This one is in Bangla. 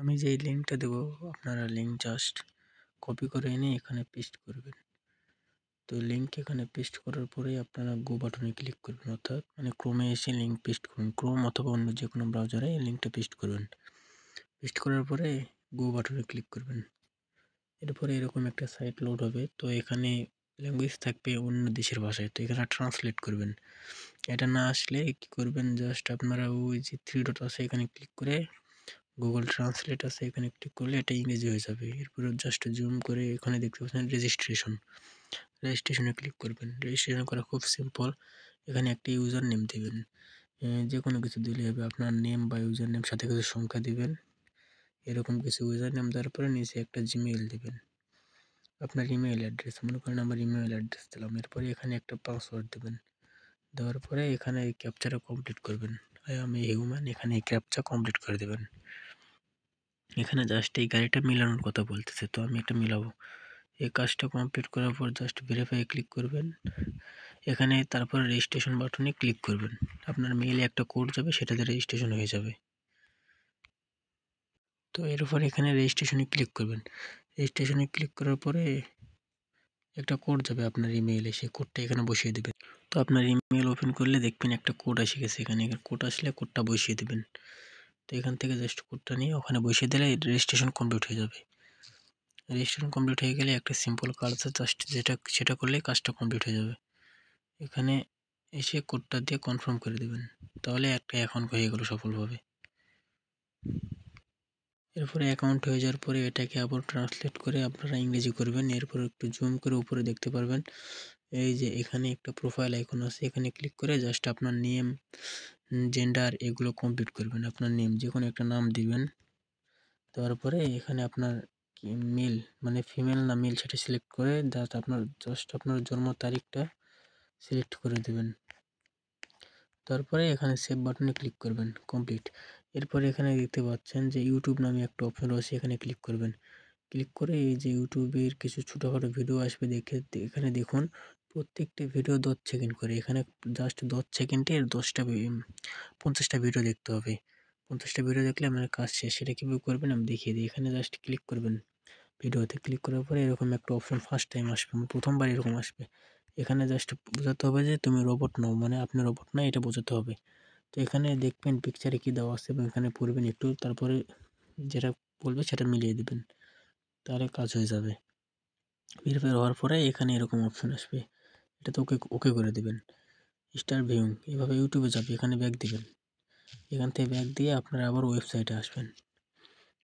আমি যেই লিঙ্কটা দেবো আপনারা লিঙ্ক জাস্ট কপি করে এনে এখানে পেস্ট করবেন। তো লিঙ্ক এখানে পেস্ট করার পরে আপনারা গো বাটনে ক্লিক করবেন, অর্থাৎ ক্রোমে এসে লিঙ্ক পেস্ট করুন। ক্রোম অথবা অন্য যে কোনো ব্রাউজারে এই লিঙ্কটা পেস্ট করবেন। পেস্ট করার পরে গো বাটনে ক্লিক করবেন। এরপরে এরকম একটা সাইট লোড হবে। তো এখানে ল্যাঙ্গুয়েজ থাকবে অন্য দেশের ভাষায়, তো এখানে ট্রান্সলেট করবেন। এটা না আসলে কি করবেন, জাস্ট আপনারা ওই যে 3 ডট আছে এখানে ক্লিক করে গুগল ট্রান্সলেট আছে এখানে ক্লিক করলে এটা ইংরেজি হয়ে যাবে। এরপরে জাস্ট জুম করে এখানে দেখতে পাচ্ছেন রেজিস্ট্রেশনে ক্লিক করবেন। রেজিস্ট্রেশন করা খুব সিম্পল। এখানে একটা ইউজার নেম দেবেন, যে কোনো কিছু দিলে হবে। আপনার নেম বা ইউজার নেম সাথে কিছু সংখ্যা দিবেন, এরকম কিছু ইউজার নেম দেওয়ার পরে নিচে একটা জিমেইল দেবেন, আপনার ইমেল অ্যাড্রেস। মনে করেন আমার ইমেল অ্যাড্রেস দিলাম। এরপরে এখানে একটা পাসওয়ার্ড দেবেন। দেওয়ার পরে এখানে এই ক্যাপচাটা কমপ্লিট করবেন। আই অ্যাম এ হিউম্যান, এখানে এই ক্যাপচা কমপ্লিট করে দেবেন। এখানে জাস্ট এই গাড়িটা মিলানোর কথা বলতেছে, তো আমি এটা মিলাবো। এই কাজটা কমপ্লিট করার পর জাস্ট ভেরিফাই ক্লিক করবেন। এখানে তারপর রেজিস্ট্রেশন বাটনে ক্লিক করবেন। আপনার মেইলে একটা কোড যাবে, সেটাতে রেজিস্ট্রেশন হয়ে যাবে। তো এরপর এখানে রেজিস্ট্রেশনে ক্লিক করবেন। রেজিস্ট্রেশনে ক্লিক করার পরে একটা কোড যাবে আপনার ইমেইলে, সেই কোডটা এখানে বসিয়ে দেবেন। তো আপনার ইমেল ওপেন করলে দেখবেন একটা কোড এসে গেছে। এখানে কোড আসলে কোডটা বসিয়ে দেবেন। তো এখান থেকে জাস্ট কোডটা নিয়ে ওখানে বসিয়ে দিলে রেজিস্ট্রেশন কমপ্লিট হয়ে যাবে। রেজিস্ট্রেশন কমপ্লিট হয়ে গেলে একটা সিম্পল কাজ আছে, জাস্ট সেটা করলেই কাজটা কমপ্লিট হয়ে যাবে। এখানে এসে কোডটা দিয়ে কনফার্ম করে দেবেন, তাহলে একটা অ্যাকাউন্ট হয়ে গেল সফলভাবে। এরপরে অ্যাকাউন্ট হয়ে যাওয়ার পরে এটাকে আবার ট্রান্সলেট করে আপনারা ইংরেজি করবেন। এরপর একটু জুম করে উপরে দেখতে পারবেন এই যে এখানে একটা প্রোফাইল আইকন আছে, এখানে ক্লিক করে জাস্ট আপনার নেম, জেন্ডার এগুলো কমপ্লিট করবেন। আপনার নেম যে কোনো একটা নাম দিবেন। দেওয়ার পরে এখানে আপনার মেল ফিমেল না মেল সেটা সিলেক্ট করে জাস্ট আপনার জন্ম তারিখটা সিলেক্ট করে দেবেন। তারপরে এখানে সেভ বাটনে ক্লিক করবেন। কমপ্লিট। এরপরে এখানে দেখতে পাচ্ছেন যে ইউটিউব নামে একটা অপশন রয়েছে, এখানে ক্লিক করবেন। ক্লিক করে এই যে ইউটিউবের কিছু ছোটোখাটো ভিডিও আসবে, এখানে দেখুন প্রত্যেকটা ভিডিও 10 সেকেন্ড করে। এখানে জাস্ট 10 সেকেন্ডে 50টা ভিডিও দেখতে হবে। 50টা ভিডিও দেখলে আমার কাজ শেষ। সেটা কীভাবে করবেন আমি দেখিয়ে দিই। এখানে জাস্ট ক্লিক করবেন। ভিডিওতে ক্লিক করার পরে এরকম একটা অপশন ফার্স্ট টাইম আসবে, প্রথমবার এরকম আসবে। এখানে জাস্ট বোঝাতে হবে যে তুমি রোবট নও, আপনি রোবট না, এটা বোঝাতে হবে। তো এখানে দেখবেন পিকচারে কী দেওয়া আছে এবং এখানে পড়বেন একটু, তারপরে যেটা বলবে সেটা মিলিয়ে দেবেন, তাহলে কাজ হয়ে যাবে। ভেরিফাই হওয়ার পরে এখানে এরকম অপশন আসবে, এটাতে ওকে ওকে করে দেবেন। স্টার ভিউইং এভাবে ইউটিউবে যাবে, এখানে ব্যাক দিবেন। এখান থেকে ব্যাক দিয়ে আপনারা আবার ওয়েবসাইটে আসবেন।